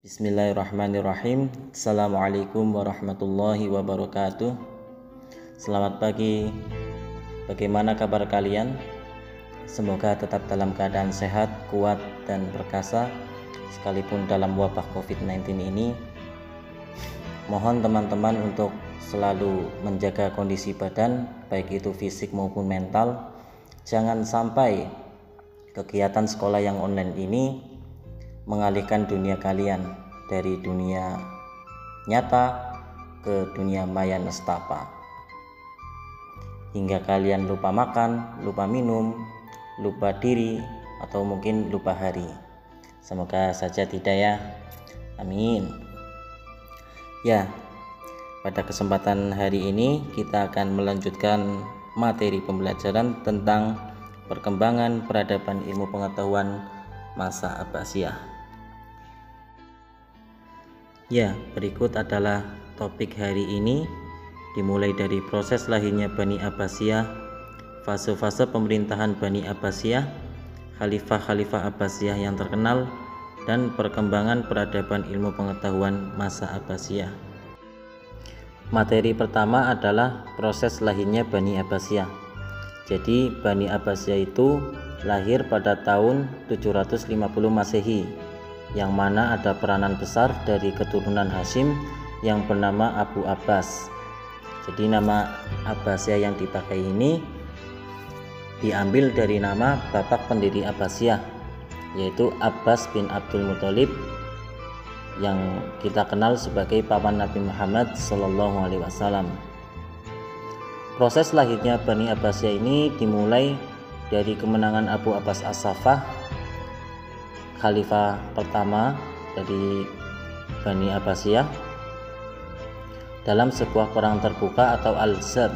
Bismillahirrahmanirrahim. Assalamualaikum warahmatullahi wabarakatuh. Selamat pagi. Bagaimana kabar kalian? Semoga tetap dalam keadaan sehat, kuat, dan perkasa sekalipun dalam wabah COVID-19 ini. Mohon teman-teman untuk selalu menjaga kondisi badan, baik itu fisik maupun mental. Jangan sampai kegiatan sekolah yang online ini mengalihkan dunia kalian dari dunia nyata ke dunia maya nestapa, hingga kalian lupa makan, lupa minum, lupa diri, atau mungkin lupa hari. Semoga saja tidak ya, amin. Ya, pada kesempatan hari ini kita akan melanjutkan materi pembelajaran tentang perkembangan peradaban ilmu pengetahuan masa Abbasiyah. Ya, berikut adalah topik hari ini, dimulai dari proses lahirnya Bani Abbasiyah, fase-fase pemerintahan Bani Abbasiyah, khalifah-khalifah Abbasiyah yang terkenal, dan perkembangan peradaban ilmu pengetahuan masa Abbasiyah. Materi pertama adalah proses lahirnya Bani Abbasiyah. Jadi Bani Abbasiyah itu lahir pada tahun 750 Masehi, yang mana ada peranan besar dari keturunan Hashim yang bernama Abu Abbas. Jadi nama Abbasiyah yang dipakai ini diambil dari nama bapak pendiri Abbasiyah, yaitu Abbas bin Abdul Muthalib, yang kita kenal sebagai paman Nabi Muhammad SAW. Proses lahirnya Bani Abbasiyah ini dimulai dari kemenangan Abu Abbas As-Saffah, khalifah pertama dari Bani Abbasiyah, dalam sebuah perang terbuka atau Al-Zab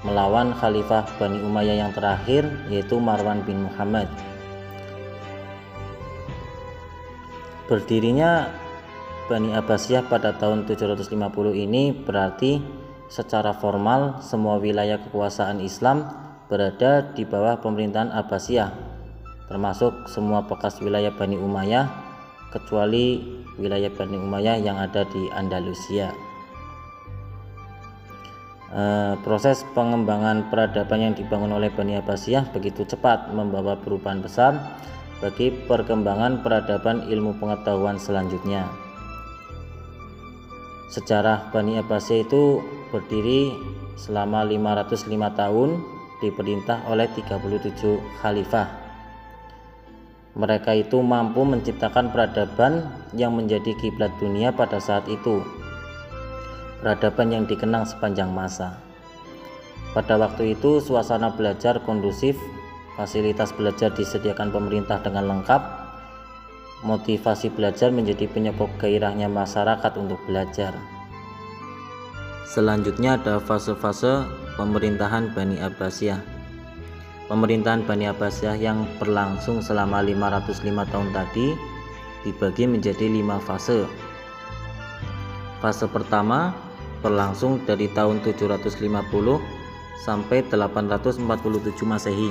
melawan khalifah Bani Umayyah yang terakhir, yaitu Marwan bin Muhammad. Berdirinya Bani Abbasiyah pada tahun 750 ini berarti secara formal semua wilayah kekuasaan Islam berada di bawah pemerintahan Abbasiyah, termasuk semua bekas wilayah Bani Umayyah kecuali wilayah Bani Umayyah yang ada di Andalusia. Proses pengembangan peradaban yang dibangun oleh Bani Abbasiyah begitu cepat membawa perubahan besar bagi perkembangan peradaban ilmu pengetahuan selanjutnya. Sejarah Bani Abbasiyah itu berdiri selama 505 tahun diperintah oleh 37 khalifah. Mereka itu mampu menciptakan peradaban yang menjadi kiblat dunia pada saat itu, peradaban yang dikenang sepanjang masa. Pada waktu itu suasana belajar kondusif, fasilitas belajar disediakan pemerintah dengan lengkap, motivasi belajar menjadi penyebab gairahnya masyarakat untuk belajar. Selanjutnya ada fase-fase pemerintahan Bani Abbasiyah. Pemerintahan Bani Abbasiyah yang berlangsung selama 505 tahun tadi dibagi menjadi 5 fase. Fase pertama berlangsung dari tahun 750 sampai 847 Masehi.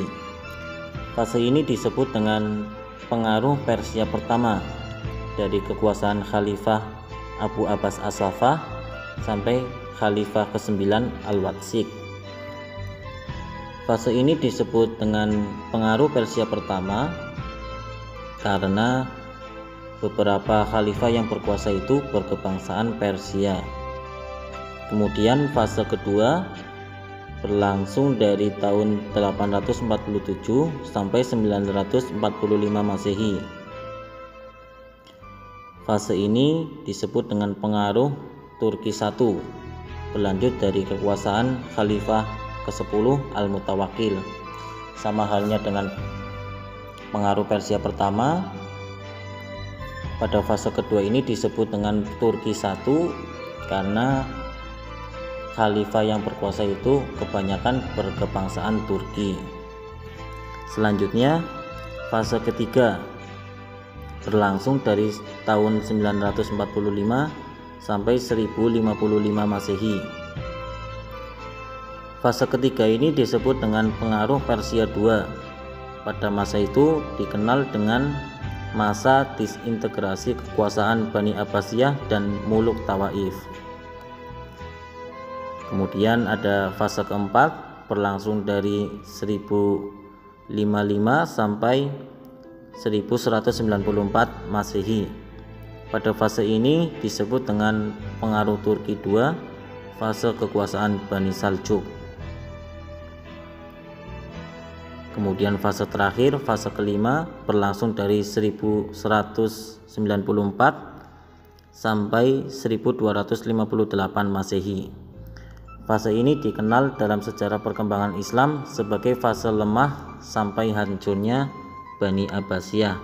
Fase ini disebut dengan pengaruh Persia pertama, dari kekuasaan Khalifah Abu Abbas As-Saffah sampai Khalifah ke-9 Al-Wathsik. Fase ini disebut dengan pengaruh Persia pertama karena beberapa khalifah yang berkuasa itu berkebangsaan Persia. Kemudian fase kedua berlangsung dari tahun 847 sampai 945 Masehi. Fase ini disebut dengan pengaruh Turki I, berlanjut dari kekuasaan Khalifah ke-10 Al-Mutawakkil. Sama halnya dengan pengaruh Persia pertama, pada fase kedua ini disebut dengan Turki I karena khalifah yang berkuasa itu kebanyakan berkebangsaan Turki. Selanjutnya fase ketiga berlangsung dari tahun 945 sampai 1055 Masehi. Fase ketiga ini disebut dengan pengaruh Persia II. Pada masa itu dikenal dengan masa disintegrasi kekuasaan Bani Abbasiyah dan Muluk Tawaif. Kemudian ada fase keempat berlangsung dari 1055 sampai 1194 Masehi. Pada fase ini disebut dengan pengaruh Turki II, fase kekuasaan Bani Saljuk. Kemudian fase terakhir, fase kelima berlangsung dari 1194 sampai 1258 Masehi. Fase ini dikenal dalam sejarah perkembangan Islam sebagai fase lemah sampai hancurnya Bani Abbasiyah.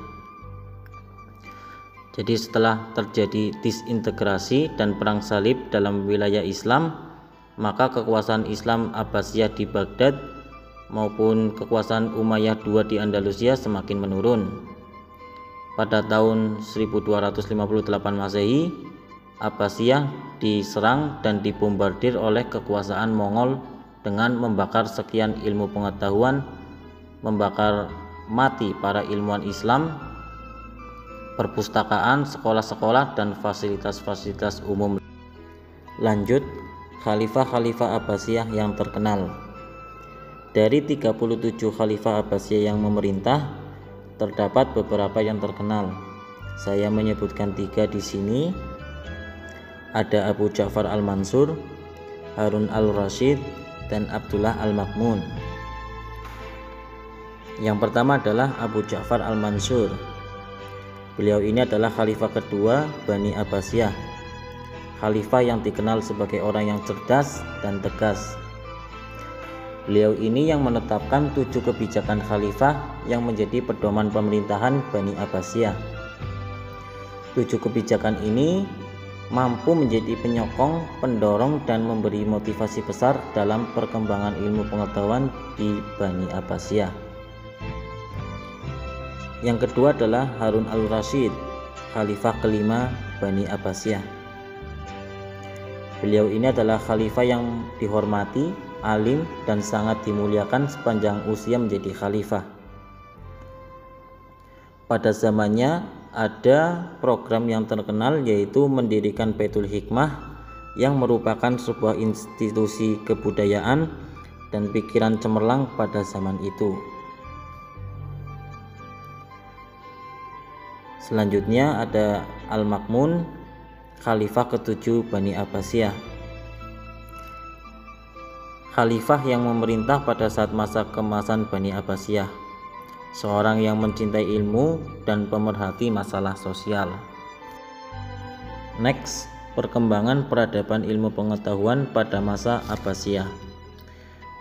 Jadi setelah terjadi disintegrasi dan perang salib dalam wilayah Islam, maka kekuasaan Islam Abbasiyah di Baghdad maupun kekuasaan Umayyah II di Andalusia semakin menurun. Pada tahun 1258 Masehi, Abbasiyah diserang dan dibombardir oleh kekuasaan Mongol dengan membakar sekian ilmu pengetahuan, membakar mati para ilmuwan Islam, perpustakaan, sekolah-sekolah, dan fasilitas-fasilitas umum. Lanjut, Khalifah-Khalifah Abbasiyah yang terkenal. Dari 37 Khalifah Abbasiyah yang memerintah, terdapat beberapa yang terkenal. Saya menyebutkan 3 di sini. Ada Abu Ja'far al-Mansur, Harun al-Rashid, dan Abdullah al-Ma'mun. Yang pertama adalah Abu Ja'far al-Mansur. Beliau ini adalah khalifah kedua Bani Abbasiyah. Khalifah yang dikenal sebagai orang yang cerdas dan tegas. Beliau ini yang menetapkan 7 kebijakan khalifah yang menjadi pedoman pemerintahan Bani Abbasiyah. 7 kebijakan ini mampu menjadi penyokong, pendorong, dan memberi motivasi besar dalam perkembangan ilmu pengetahuan di Bani Abbasiyah. Yang kedua adalah Harun al-Rashid, khalifah kelima Bani Abbasiyah. Beliau ini adalah khalifah yang dihormati, alim, dan sangat dimuliakan sepanjang usia menjadi khalifah. Pada zamannya ada program yang terkenal, yaitu mendirikan Baitul Hikmah yang merupakan sebuah institusi kebudayaan dan pikiran cemerlang pada zaman itu. Selanjutnya ada Al-Ma'mun, khalifah ke-7 Bani Abbasiyah. Khalifah yang memerintah pada saat masa keemasan Bani Abbasiyah, seorang yang mencintai ilmu dan pemerhati masalah sosial. Next, perkembangan peradaban ilmu pengetahuan pada masa Abbasiyah.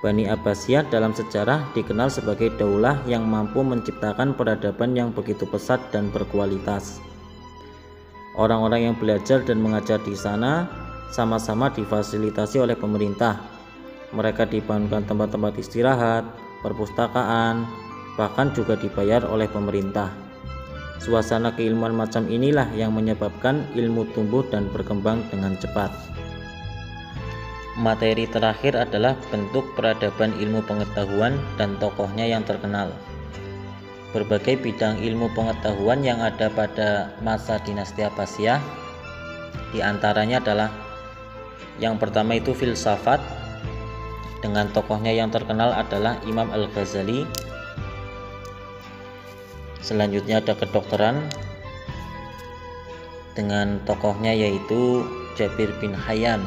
Bani Abbasiyah dalam sejarah dikenal sebagai daulah yang mampu menciptakan peradaban yang begitu pesat dan berkualitas. Orang-orang yang belajar dan mengajar di sana sama-sama difasilitasi oleh pemerintah. Mereka dibangunkan tempat-tempat istirahat, perpustakaan, bahkan juga dibayar oleh pemerintah. Suasana keilmuan macam inilah yang menyebabkan ilmu tumbuh dan berkembang dengan cepat. Materi terakhir adalah bentuk peradaban ilmu pengetahuan dan tokohnya yang terkenal. Berbagai bidang ilmu pengetahuan yang ada pada masa dinasti Abbasiyah, diantaranya adalah yang pertama itu filsafat, dengan tokohnya yang terkenal adalah Imam Al-Ghazali. Selanjutnya ada kedokteran dengan tokohnya yaitu Jabir bin Hayyan.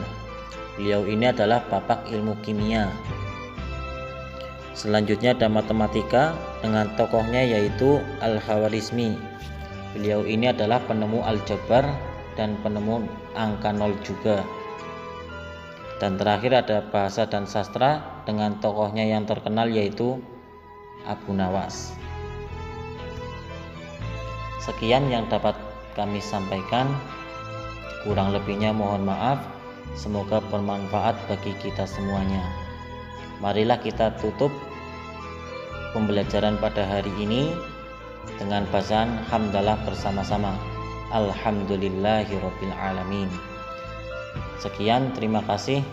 Beliau ini adalah bapak ilmu kimia. Selanjutnya ada matematika dengan tokohnya yaitu Al-Khawarizmi. Beliau ini adalah penemu aljabar dan penemu angka nol juga. Dan terakhir ada bahasa dan sastra dengan tokohnya yang terkenal yaitu Abu Nawas. Sekian yang dapat kami sampaikan, kurang lebihnya mohon maaf. Semoga bermanfaat bagi kita semuanya. Marilah kita tutup pembelajaran pada hari ini dengan bacaan hamdalah bersama-sama. Alhamdulillahirabbil alamin. Sekian, terima kasih.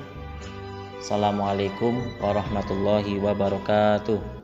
Assalamualaikum warahmatullahi wabarakatuh.